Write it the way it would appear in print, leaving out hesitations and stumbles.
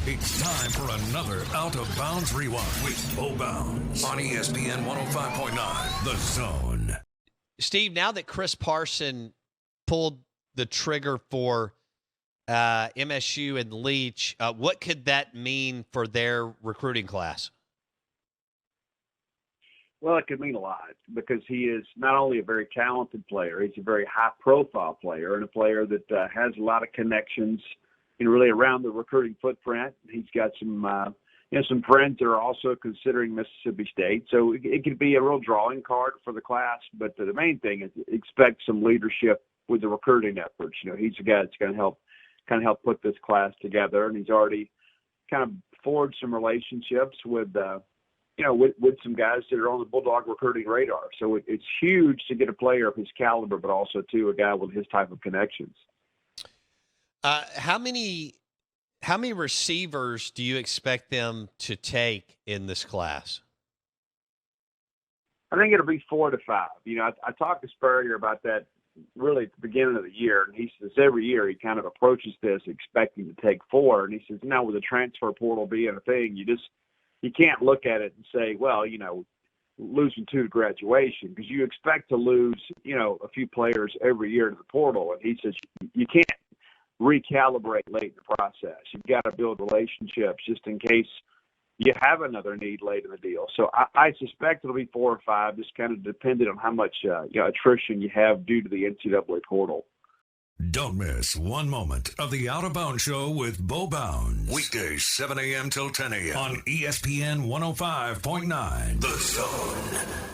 It's time for another Out of Bounds Rewind with Bo Bounds on ESPN 105.9 The Zone. Steve, now that Chris Parson pulled the trigger for MSU and Leach, what could that mean for their recruiting class? Well, it could mean a lot because he is not only a very talented player, he's a very high-profile player and a player that has a lot of connections, really around the recruiting footprint. He's got some friends that are also considering Mississippi State, so it could be a real drawing card for the class. But the main thing is expect some leadership with the recruiting efforts. He's the guy that's going to help put this class together, and he's already kind of forged some relationships with some guys that are on the Bulldog recruiting radar. So it's huge to get a player of his caliber, but also, too, a guy with his type of connections. How many receivers do you expect them to take in this class? I think it'll be 4 to 5. I talked to Spurrier about that really at the beginning of the year, and he says every year he kind of approaches this expecting to take 4, and he says, now with the transfer portal being a thing, you can't look at it and say, well, losing 2 to graduation, because you expect to lose, a few players every year to the portal. And he says you can't recalibrate late in the process. You've got to build relationships just in case you have another need late in the deal. So I suspect it'll be 4 or 5, just kind of dependent on how much attrition you have due to the NCAA portal. Don't miss one moment of the Out of Bounds Show with Bo Bounds. Weekdays, 7 a.m. till 10 a.m. on ESPN 105.9 The Zone.